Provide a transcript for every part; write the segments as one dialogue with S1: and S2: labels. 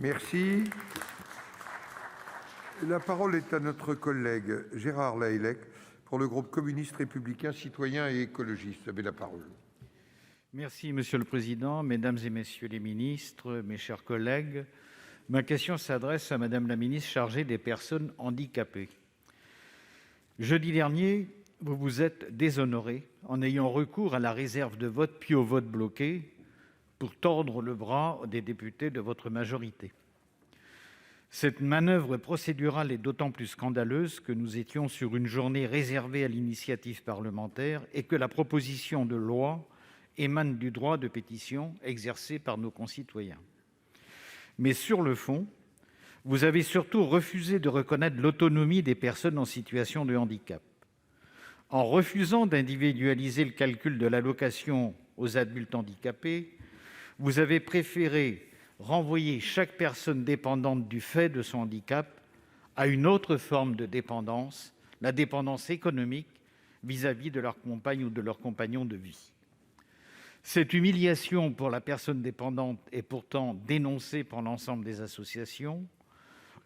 S1: Merci. La parole est à notre collègue Gérard Lahellec pour le groupe communiste républicain citoyen et écologiste. Vous avez la parole.
S2: Merci Monsieur le Président, Mesdames et Messieurs les ministres, mes chers collègues. Ma question s'adresse à Madame la ministre chargée des personnes handicapées. Jeudi dernier, vous vous êtes déshonoré en ayant recours à la réserve de vote puis au vote bloqué pour tordre le bras des députés de votre majorité. Cette manœuvre procédurale est d'autant plus scandaleuse que nous étions sur une journée réservée à l'initiative parlementaire et que la proposition de loi émane du droit de pétition exercé par nos concitoyens. Mais sur le fond, vous avez surtout refusé de reconnaître l'autonomie des personnes en situation de handicap. En refusant d'individualiser le calcul de l'allocation aux adultes handicapés, vous avez préféré renvoyer chaque personne dépendante du fait de son handicap à une autre forme de dépendance, la dépendance économique vis-à-vis de leur compagne ou de leur compagnon de vie. Cette humiliation pour la personne dépendante est pourtant dénoncée par l'ensemble des associations.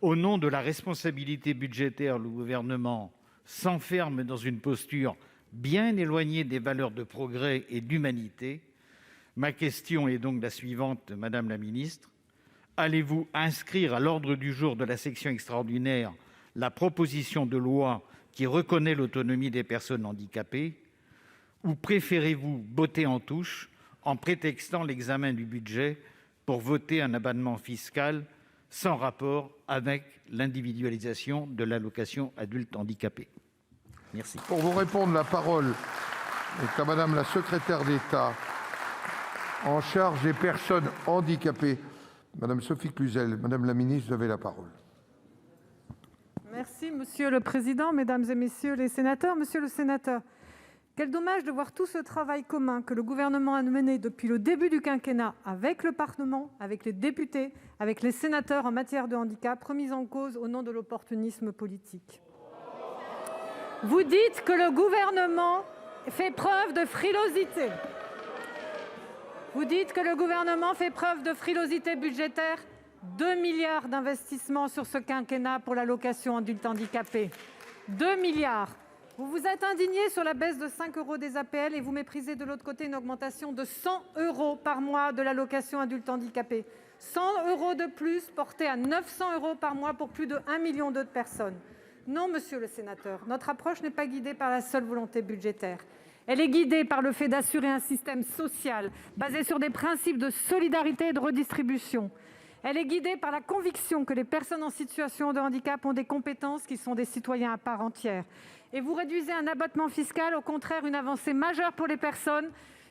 S2: Au nom de la responsabilité budgétaire, le gouvernement s'enferme dans une posture bien éloignée des valeurs de progrès et d'humanité. Ma question est donc la suivante, Madame la ministre. Allez-vous inscrire à l'ordre du jour de la section extraordinaire la proposition de loi qui reconnaît l'autonomie des personnes handicapées, ou préférez-vous botter en touche en prétextant l'examen du budget pour voter un abattement fiscal sans rapport avec l'individualisation de l'allocation adulte handicapé? Merci.
S1: Pour vous répondre, la parole est à Madame la secrétaire d'État en charge des personnes handicapées, Madame Sophie Cluzel. Madame la ministre, vous avez la parole.
S3: Merci, Monsieur le Président, Mesdames et Messieurs les sénateurs. Monsieur le sénateur, quel dommage de voir tout ce travail commun que le Gouvernement a mené depuis le début du quinquennat avec le Parlement, avec les députés, avec les sénateurs en matière de handicap, remis en cause au nom de l'opportunisme politique. Vous dites que le Gouvernement fait preuve de frilosité. Vous dites que le Gouvernement fait preuve de frilosité budgétaire. 2 milliards d'investissements sur ce quinquennat pour l'allocation adulte handicapé. 2 milliards. Vous vous êtes indigné sur la baisse de 5 € des APL et vous méprisez de l'autre côté une augmentation de 100 € par mois de l'allocation adulte handicapé. 100 € de plus portés à 900 € par mois pour plus de 1 million d'autres personnes. Non, monsieur le sénateur, notre approche n'est pas guidée par la seule volonté budgétaire. Elle est guidée par le fait d'assurer un système social basé sur des principes de solidarité et de redistribution. Elle est guidée par la conviction que les personnes en situation de handicap ont des compétences qui sont des citoyens à part entière. Et vous réduisez un abattement fiscal, au contraire, une avancée majeure pour les personnes,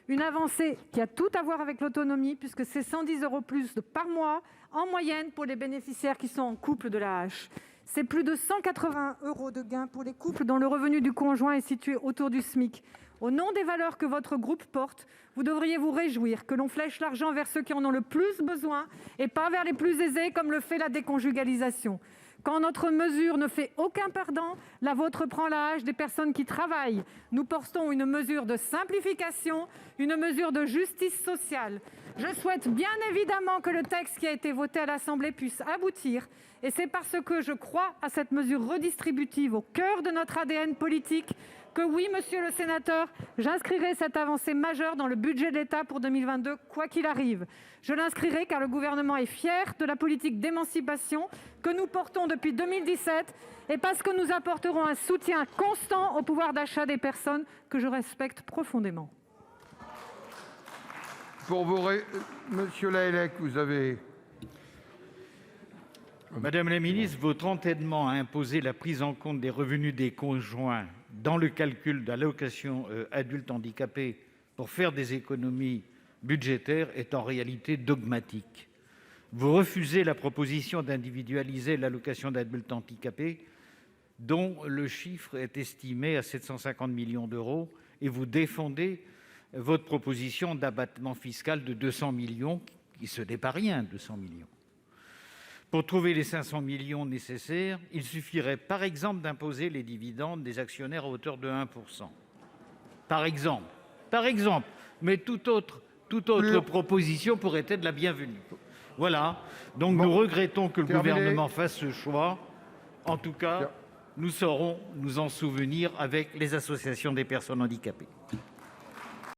S3: une avancée qui a tout à voir avec l'autonomie, puisque c'est 110 € plus par mois, en moyenne, pour les bénéficiaires qui sont en couple de l'AAH. C'est plus de 180 € de gains pour les couples dont le revenu du conjoint est situé autour du SMIC. Au nom des valeurs que votre groupe porte, vous devriez vous réjouir que l'on flèche l'argent vers ceux qui en ont le plus besoin et pas vers les plus aisés, comme le fait la déconjugalisation. Quand notre mesure ne fait aucun perdant, la vôtre prend l'âge des personnes qui travaillent. Nous portons une mesure de simplification, une mesure de justice sociale. Je souhaite bien évidemment que le texte qui a été voté à l'Assemblée puisse aboutir. Et c'est parce que je crois à cette mesure redistributive au cœur de notre ADN politique que oui, monsieur le sénateur, j'inscrirai cette avancée majeure dans le budget de l'État pour 2022, quoi qu'il arrive. Je l'inscrirai car le Gouvernement est fier de la politique d'émancipation que nous portons depuis 2017 et parce que nous apporterons un soutien constant au pouvoir d'achat des personnes que je respecte profondément.
S1: Monsieur Lahellec, vous avez...
S2: Madame la ministre, votre entêtement à imposer la prise en compte des revenus des conjoints dans le calcul de l'allocation adulte handicapé pour faire des économies budgétaires est en réalité dogmatique. Vous refusez la proposition d'individualiser l'allocation d'adulte handicapé, dont le chiffre est estimé à 750 millions d'euros, et vous défendez votre proposition d'abattement fiscal de 200 millions, qui ce n'est pas rien, 200 millions. Pour trouver les 500 millions nécessaires, il suffirait par exemple d'imposer les dividendes des actionnaires à hauteur de 1%. Par exemple, mais toute autre proposition pourrait être la bienvenue. Voilà. Donc
S1: Bon.
S2: nous regrettons que le
S1: Terminé.
S2: gouvernement fasse ce choix. En tout cas, nous saurons nous en souvenir avec les associations des personnes handicapées.